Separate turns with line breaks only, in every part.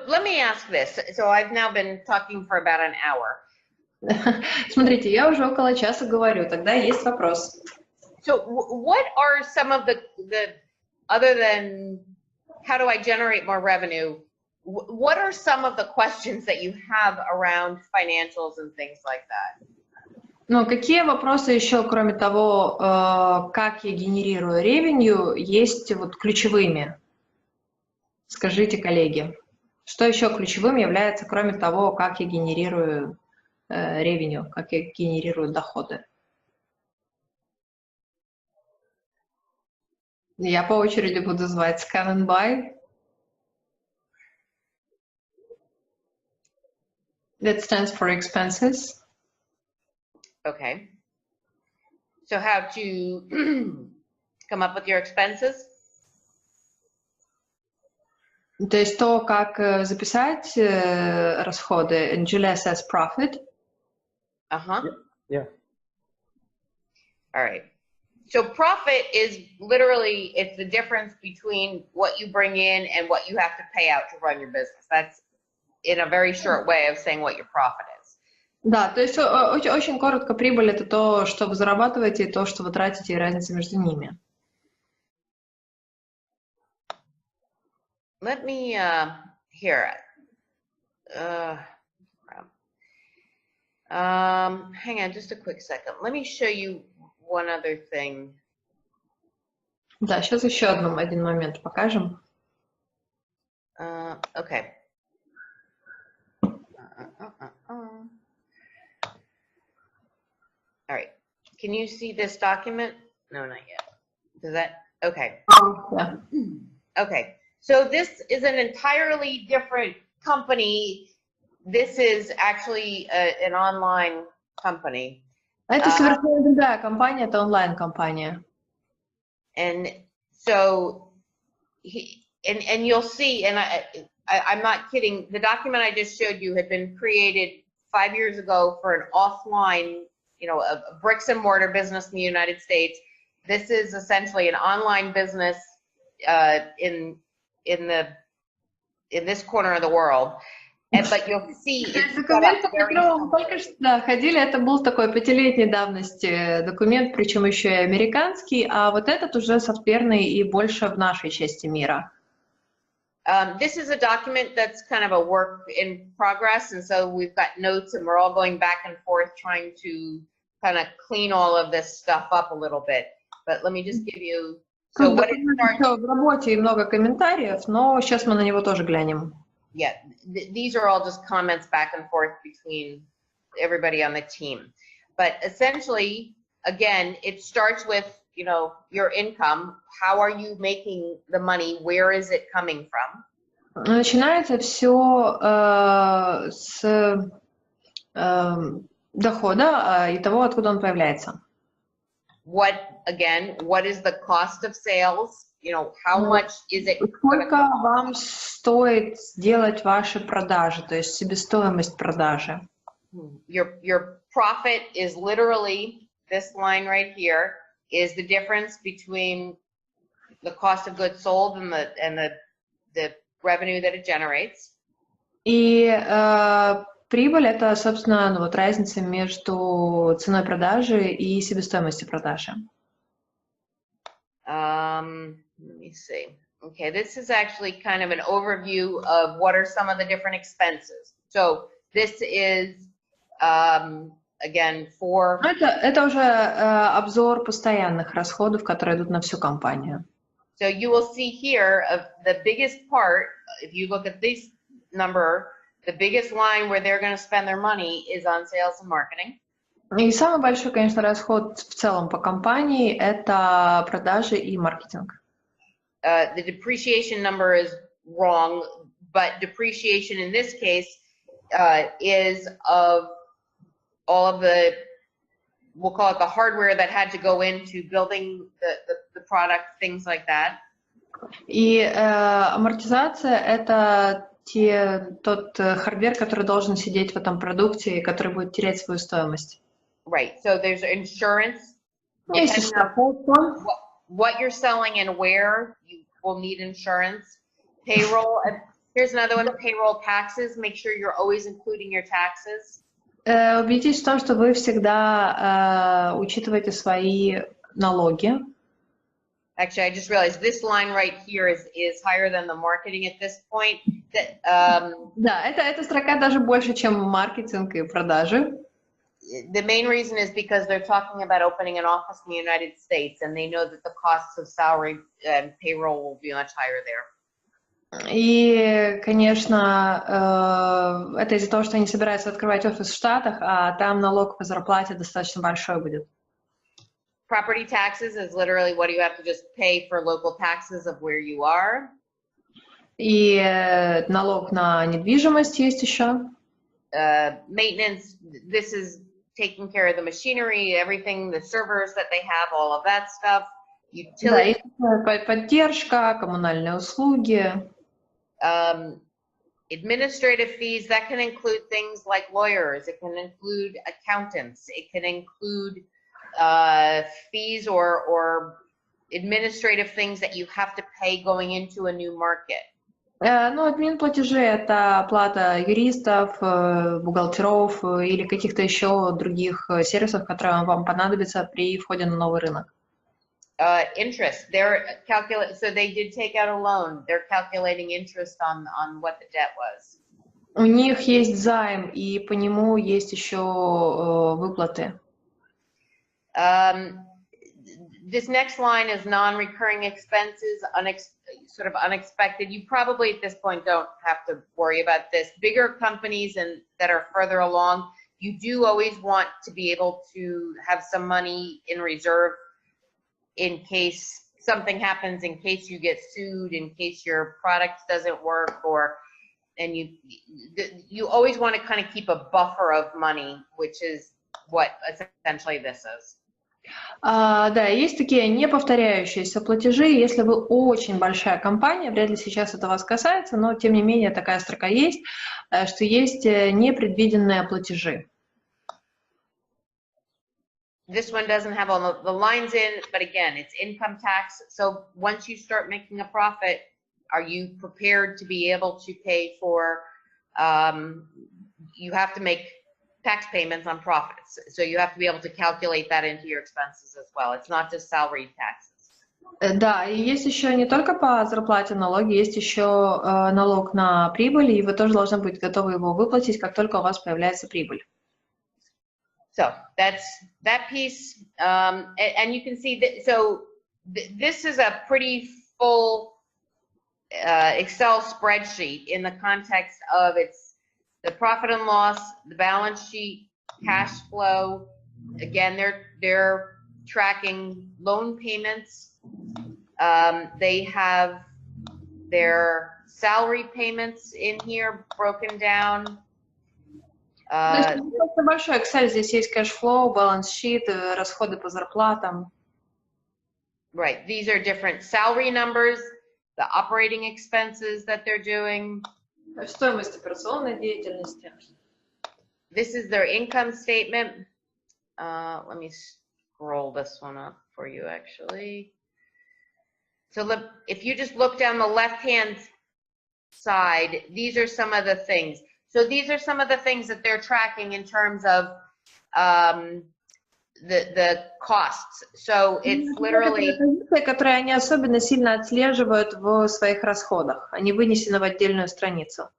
let me ask this. So I've now been talking for about an hour.
Смотрите, я уже около часа говорю, тогда есть вопрос.
So what are some of the other than how do I generate more revenue, what are some of the questions that you have around financials and things like that?
Ну, какие вопросы еще, кроме того, как я генерирую revenue, есть вот ключевыми? Скажите, коллеги, что еще ключевым является, кроме того, как я генерирую revenue, как я генерирую доходы? Я по очереди буду звать scan and buy. That stands for expenses.
Okay. So how to come up with your expenses?
То есть то, как записать расходы. And Julia says profit.
Uh-huh.
Yeah.
All right. So profit is literally, it's the difference between what you bring in and what you have to pay out to run your business. That's in a very short way of saying what your profit is.
Да, то есть очень коротко, прибыль — это то, что вы зарабатываете, и то, что вы тратите, и разница между ними.
Let me, hang on just a quick second. Let me show you one other thing.
Да, сейчас еще один момент покажем.
Okay. All right. Can you see this document? No, not yet. Does that? Okay.
Yeah.
Okay. So this is an entirely different company. This is actually an online company.
Это совершенно другая компания, это онлайн-компания.
And so, and you'll see, and I'm not kidding, the document I just showed you had been created 5 years ago for an offline, a bricks and mortar business in the United States. This is essentially an online business in this corner of the world. But you'll see
Документ, по которому мы только что ходили, это был такой 5-летней давности документ, причем еще и американский, а вот этот уже софтверный и больше в нашей части мира.
This is a document that's kind of a work in progress, and so we've got notes, and we're all going back and forth trying to kind of clean all of this stuff up a little bit. But let me just give you. So what it starts.
В работе и много комментариев, но сейчас мы на него тоже глянем.
Yeah, these are all just comments back and forth between everybody on the team. But essentially, again, it starts with, your income. How are you making the money? Where is it coming from?
Начинается все с дохода и того, откуда он появляется.
What is the cost of sales? How much is it?
Сколько вам стоит сделать ваши продажи, то есть себестоимость продажи?
Your profit is literally this line right here is the difference between the cost of goods sold and the revenue that it generates.
И прибыль — это, собственно, разница между ценой продажи и себестоимостью продажи.
Let me see. Okay, this is actually kind of an overview of what are some of the different expenses. So this is, again, for...
Это уже обзор постоянных расходов, которые идут на всю компанию.
So you will see here the biggest part, if you look at this number, the biggest line where they're going to spend their money is on sales and marketing.
И самый большой, конечно, расход в целом по компании — это продажи и маркетинг.
The depreciation number is wrong, but depreciation in this case is of all of the, we'll call it the hardware that had to go into building the product, things like that.
И амортизация — это тот хардвер, который должен сидеть в этом продукте и который будет терять свою стоимость.
Right. So there's insurance.
Есть
What you're selling and where you will need insurance. Payroll Here's another one, payroll taxes. Make sure you're always including your taxes.
Убедитесь в том, что вы всегда учитываете свои налоги.
Actually, I just realized this line right here is higher than the marketing at this point.
Да, эта строка даже больше, чем маркетинг и продажи.
The main reason is because they're talking about opening an office in the United States, and they know that the costs of salary and payroll will be much higher there.
И, конечно, это из-за того, что они собираются открывать офис в Штатах, а там налог по зарплате достаточно большой будет.
Property taxes is literally what you have to just pay for local taxes of where you are.
И налог на недвижимость есть еще.
Maintenance, this is taking care of the machinery, everything, the servers that they have, all of that stuff.
Да, есть поддержка, коммунальные услуги.
Administrative fees, that can include things like lawyers, it can include accountants, it can include fees or administrative things that you have to pay going into a new market.
Ну, админ-платежи – это оплата юристов, бухгалтеров или каких-то еще других сервисов, которые вам понадобятся при входе на новый рынок.
Interest, so they did take out a loan. They're calculating interest on what the debt was.
У них есть займ, и по нему есть еще выплаты.
This next line is non-recurring expenses, sort of unexpected. You probably at this point don't have to worry about this. Bigger companies and that are further along, you do always want to be able to have some money in reserve in case something happens, in case you get sued, in case your product doesn't work, and you always want to kind of keep a buffer of money, which is what essentially this is.
Да, есть такие неповторяющиеся платежи. Если вы очень большая компания, вряд ли сейчас это вас касается, но тем не менее такая строка есть, что есть непредвиденные платежи.
This one doesn't have all the lines in, but again, it's income tax. So once you start making a profit, are you prepared to be able to pay for, you have to make tax payments on profits. So you have to be able to calculate that into your expenses as well. It's not just salary taxes.
Да, и есть еще не только по зарплате налоги, есть еще налог на прибыль, и вы тоже должны быть готовы его выплатить, как только у вас появляется прибыль.
So that's that piece, and you can see that. So this is a pretty full Excel spreadsheet in the context of the profit and loss, the balance sheet, cash flow. Again, they're tracking loan payments. They have their salary payments in here broken down.
Это большой Excel, здесь есть кэшфлоу, баланс-шит, расходы по зарплатам.
Right, these are different salary numbers, the operating expenses that they're doing.
Стоимость операционной деятельности.
This is their income statement. Let me scroll this one up for you, actually. So look, if you just look down the left-hand side, these are some of the things. So these are some of the things that they're tracking in terms of the costs. So it's literally...
которые они особенно сильно отслеживают в своих расходах. Они вынесены в отдельную страницу.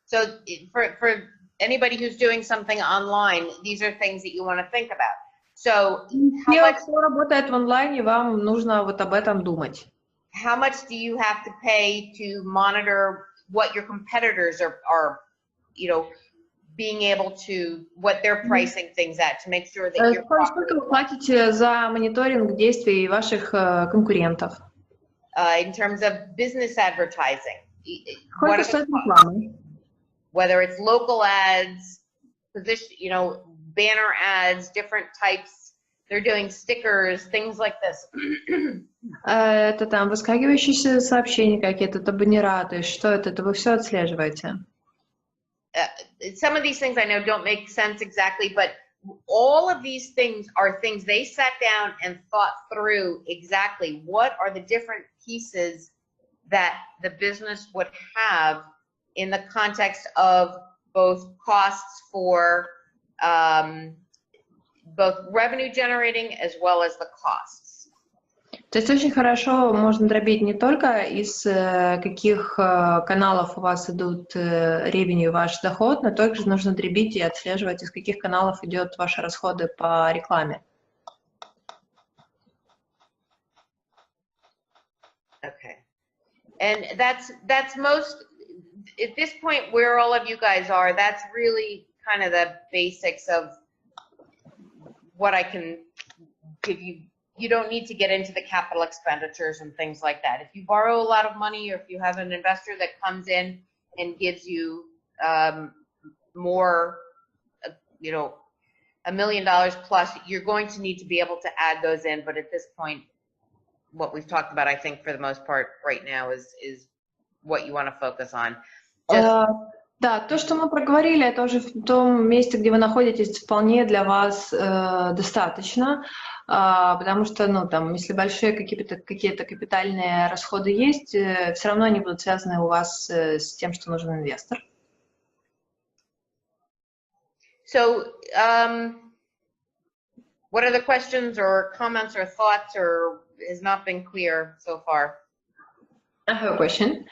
So for anybody who's doing something online, these are things that you want to think about. So
кто работает в онлайне, вам нужно вот об этом думать.
How much do you have to pay to monitor what your competitors are being able to, what they're pricing things at, to make sure that you're
Сколько вы платите за мониторинг действий ваших конкурентов?
In terms of business advertising,
Сколько стоит реклама?
Whether it's local ads, position, banner ads, different types, they're doing stickers, things like this.
Это там выскакивающиеся сообщения какие-то, это баннера, то есть что это вы все отслеживаете?
Some of these things I know don't make sense exactly, but all of these things are things they sat down and thought through exactly what are the different pieces that the business would have in the context of both costs for both revenue generating as well as the costs.
То есть очень хорошо можно дробить не только из каких каналов у вас идут revenue, ваш доход, но также нужно дробить и отслеживать, из каких каналов идет ваши расходы по рекламе.
Okay. And that's most, at this point where all of you guys are, that's really kind of the basics of what I can give you. You don't need to get into the capital expenditures and things like that. If you borrow a lot of money, or if you have an investor that comes in and gives you more, you know, $1 million plus, you're going to need to be able to add those in. But at this point, what we've talked about, I think for the most part right now is what you want to focus on.
Да, то, что мы проговорили, это уже в том месте, где вы находитесь, вполне для вас достаточно, потому что, ну, там, если большие какие-то капитальные расходы есть, все равно они будут связаны у вас с тем, что нужен инвестор.
So, what are the questions or comments or thoughts, or has not been clear so far?
I have a question.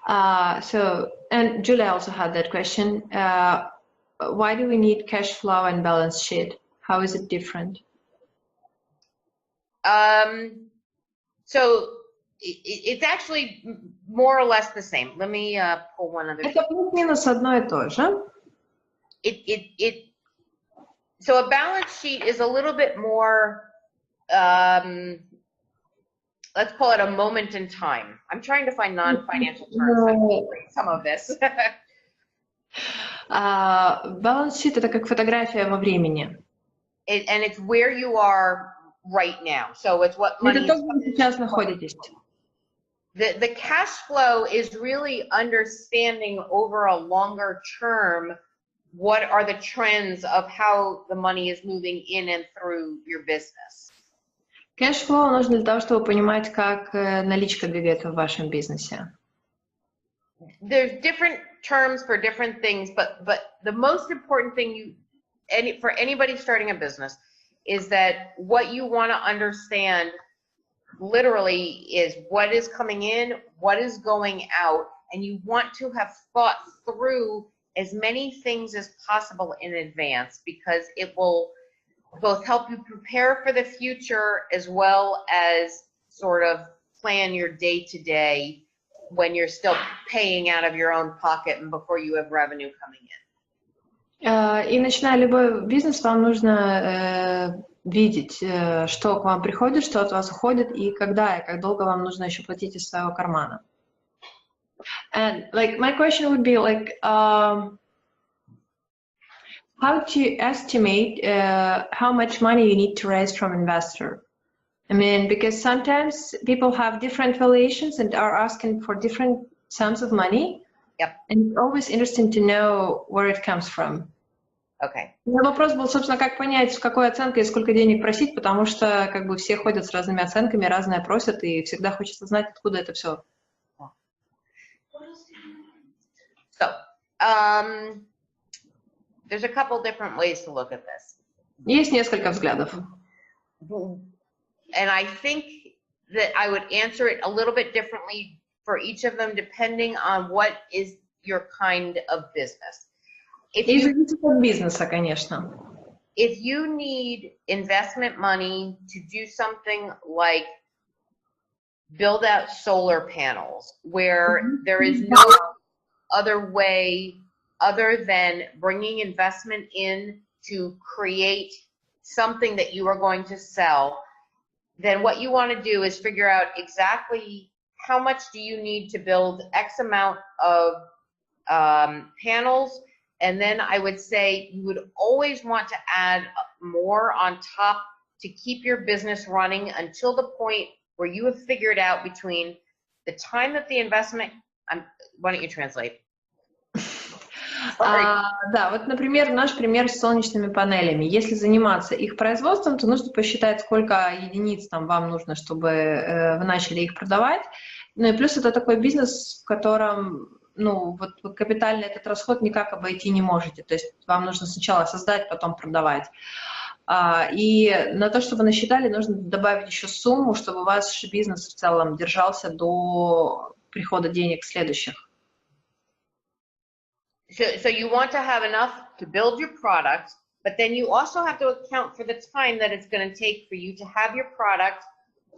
And Julia also had that question. Why do we need cash flow and balance sheet? How is it different?
So it's actually more or less the same. Let me pull one other.
Это плюс-минус одно и то же.
So a balance sheet is a little bit more, let's call it a moment in time. I'm trying to find non-financial terms. Some of this.
Balance sheet — это как фотография во времени.
And it's where you are right now. So it's what money.
Это то, где вы сейчас находитесь.
The cash flow is really understanding over a longer term what are the trends of how the money is moving in and through your business.
Кэшфлоу нужно для того, чтобы понимать, как наличка двигается в вашем бизнесе.
There's different terms for different things, but the most important thing for anybody starting a business is that what you want to understand literally is what is coming in, what is going out, and you want to have thought through as many things as possible in advance, because it will both help you prepare for the future as well as sort of plan your day-to-day when you're still paying out of your own pocket and before you have revenue coming in.
И начиная любой бизнес, вам нужно видеть, что к вам приходит, что от вас уходит, и когда, и как долго вам нужно еще платить из своего кармана. And like my question would be like, how to estimate how much money you need to raise from investor? I mean, because sometimes people have different valuations and are asking for different sums of money.
Yep.
And it's always interesting to know where it comes from.
Okay.
Вопрос был, собственно, как понять, с какой оценкой и сколько денег просить, потому что как бы все ходят с разными оценками, разное просят, и всегда хочется знать, откуда это все.
So, there's a couple different ways to look at this.
Есть несколько взглядов.
And I think that I would answer it a little bit differently for each of them, depending on what is your kind of business.
И зависит от бизнеса, конечно.
If you need investment money to do something like build out solar panels, where there is no other way other than bringing investment in to create something that you are going to sell, then what you want to do is figure out exactly how much do you need to build X amount of panels, and then I would say you would always want to add more on top to keep your business running until the point where you have figured out between the time that the investment, why don't you translate?
Да, вот, например, наш пример с солнечными панелями. Если заниматься их производством, то нужно посчитать, сколько единиц там вам нужно, чтобы вы начали их продавать. Ну и плюс это такой бизнес, в котором ну, вот вы капитальный этот расход никак обойти не можете. То есть вам нужно сначала создать, потом продавать. И на то, что вы насчитали, нужно добавить еще сумму, чтобы ваш бизнес в целом держался до прихода денег следующих.
So you want to have enough to build your product, but then you also have to account for the time that it's going to take for you to have your product,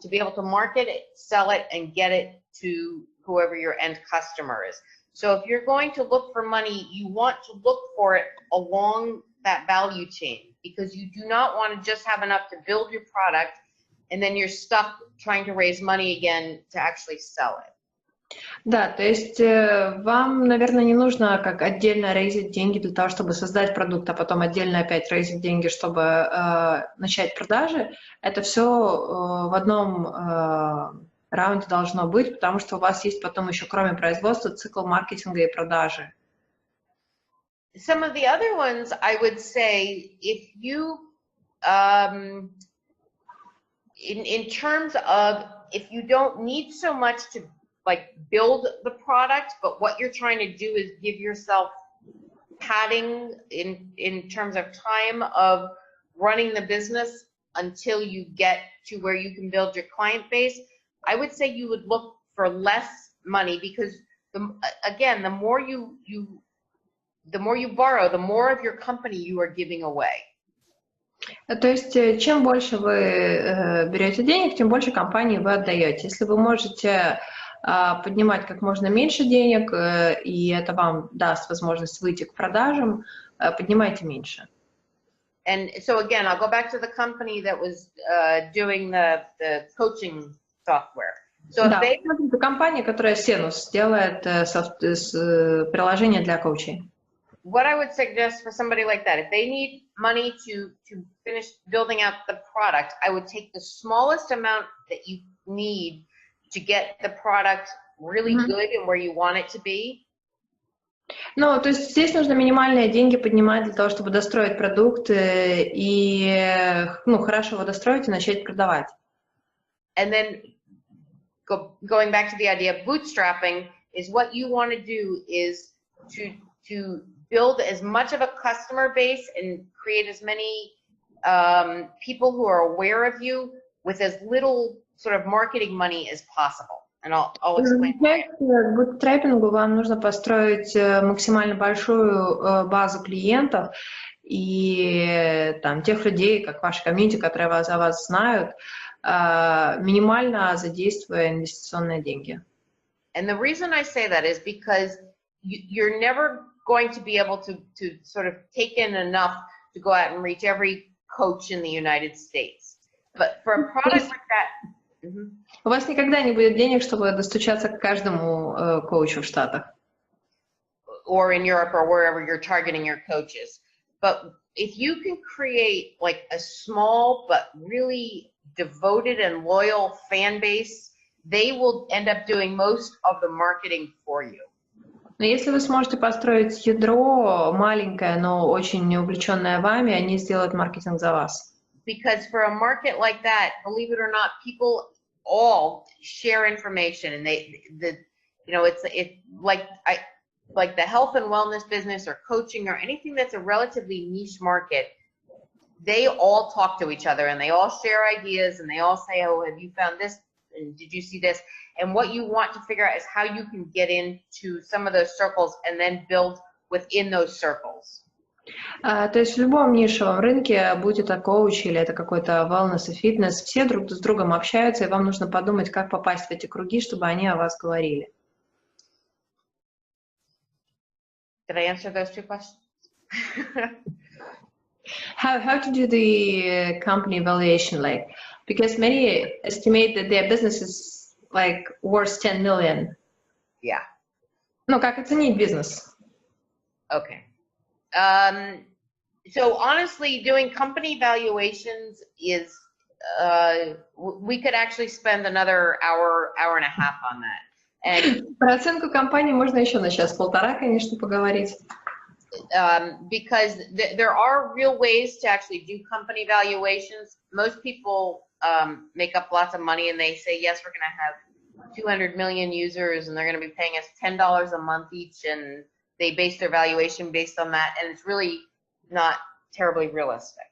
to be able to market it, sell it, and get it to whoever your end customer is. So if you're going to look for money, you want to look for it along that value chain, because you do not want to just have enough to build your product and then you're stuck trying to raise money again to actually sell it.
Да, то есть вам, наверное, не нужно как отдельно рейзить деньги для того, чтобы создать продукт, а потом отдельно опять рейзить деньги, чтобы начать продажи. Это все в одном раунде должно быть, потому что у вас есть потом еще, кроме производства, цикл маркетинга и продажи.
Some of the other ones, I would say, if you, in terms of, if you don't need so much to like build the product, but what you're trying to do is give yourself padding in terms of time of running the business until you get to where you can build your client base, I would say you would look for less money, because again, the more you borrow, the more of your company you are giving away.
То есть, чем больше вы берете денег, тем больше компании вы отдаете. Если вы можете поднимать как можно меньше денег, и это вам даст возможность выйти к продажам, поднимайте меньше.
And so again, I'll go back to the company that was doing the coaching software. So
Да, это компания, которая Senus делает приложение для коучей.
What I would suggest for somebody like that, if they need money to finish building out the product, I would take the smallest amount that you need to get the product really good and where you want it to be.
Ну, то есть здесь нужно минимальные деньги поднимать для того, чтобы достроить продукт и, ну, хорошо его достроить и начать продавать.
And then going back to the idea of bootstrapping, is what you want to do is to build as much of a customer base and create as many people who are aware of you with as little sort of marketing money as possible. And I'll explain why.
К бутстрапингу вам нужно построить максимально большую базу клиентов и там тех людей, как ваша комьюнити, которые о вас знают, минимально задействуя инвестиционные деньги.
And the reason I say that is because you're never going to be able to sort of take in enough to go out and reach every coach in the United States. But for a product like that,
у вас никогда не будет денег, чтобы достучаться к каждому коучу в Штатах.
Or in Europe or wherever you're targeting your coaches. But if you can create like a small but really devoted and loyal fan base, they will end up doing most of the marketing for you.
Но если вы сможете построить ядро маленькое, но очень увлеченное вами, они сделают маркетинг за вас.
Because for a market like that, believe it or not, people all share information, and it's like the health and wellness business or coaching or anything that's a relatively niche market. They all talk to each other and they all share ideas and they all say, oh, have you found this? And did you see this? And what you want to figure out is how you can get into some of those circles and then build within those circles.
То есть в любом нишевом рынке, будь это коуч или это какой-то wellness и фитнес, все друг с другом общаются, и вам нужно подумать, как попасть в эти круги, чтобы они о вас говорили.
Did I answer those two questions?
How to do the company valuation, like, because many estimate that their business is like worth 10 million.
Yeah.
Ну, как оценить бизнес?
Okay. So honestly, doing company valuations is, we could actually spend another hour and a half on that. And
про оценку компании можно еще на час-полтора, конечно, поговорить.
Because there are real ways to actually do company valuations. Most people make up lots of money and they say, yes, we're going to have 200 million users and they're going to be paying us $10 a month each, and they base their valuation based on that, and it's really not terribly realistic.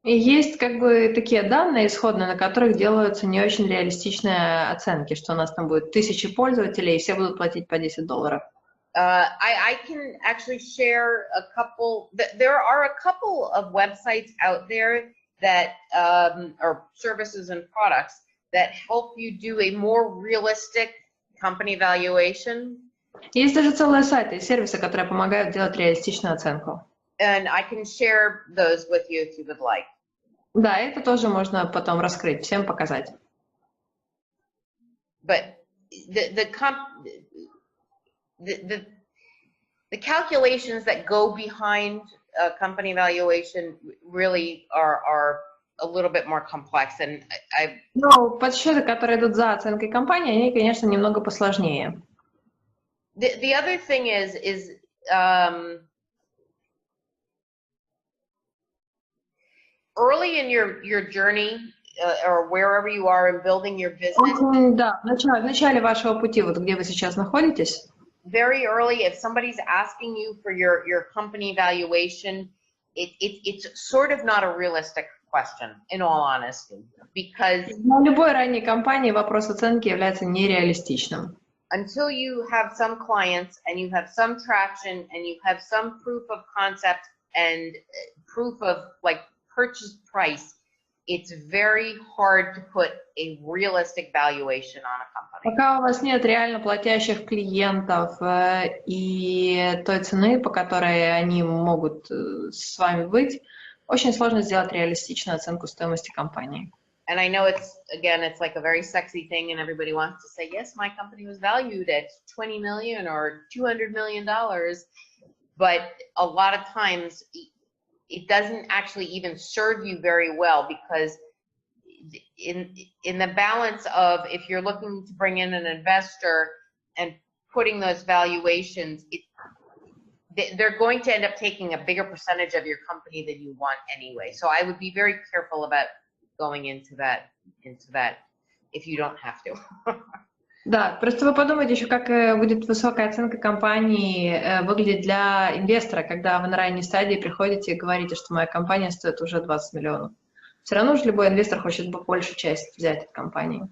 И есть как бы такие данные исходные, на которых делаются не очень реалистичные оценки, что у нас там будет 1000 пользователей, и все будут платить по $10.
I can actually share a couple. There are a couple of websites out there that or services and products that help you do a more realistic company valuation.
Есть даже целые сайты и сервисы, которые помогают делать реалистичную оценку.
And I can share those with you if you would like.
Да, это тоже можно потом раскрыть, всем показать.
But the calculations that go behind a company valuation really are a little bit more complex, and
Ну, подсчеты, которые идут за оценкой компании, они, конечно, немного посложнее.
The other thing is early in your journey or wherever you are in building your business.
Да, в начале вашего пути, вот где вы сейчас находитесь.
Very early, if somebody's asking you for your company valuation, it's sort of not a realistic question, in all honesty, because
Для любой ранней компании вопрос оценки является нереалистичным.
Until you have some clients and you have some traction and you have some proof of concept and proof of like purchase price, it's very hard to put a realistic valuation on a company.
Пока у вас нет реально платящих клиентов и той цены, по которой они могут с вами быть, очень сложно сделать реалистичную оценку стоимости компании.
And I know it's like a very sexy thing and everybody wants to say, yes, my company was valued at 20 million or $200 million. But a lot of times it doesn't actually even serve you very well, because in the balance of if you're looking to bring in an investor and putting those valuations, they're going to end up taking a bigger percentage of your company than you want anyway. So I would be very careful about going into that if you don't have to.
Да, просто вы подумайте еще, как будет высокая оценка компании выглядеть для инвестора, когда вы на ранней стадии приходите и говорите, что моя компания стоит уже 20 миллионов. Все равно же любой инвестор хочет большую часть взять от компании.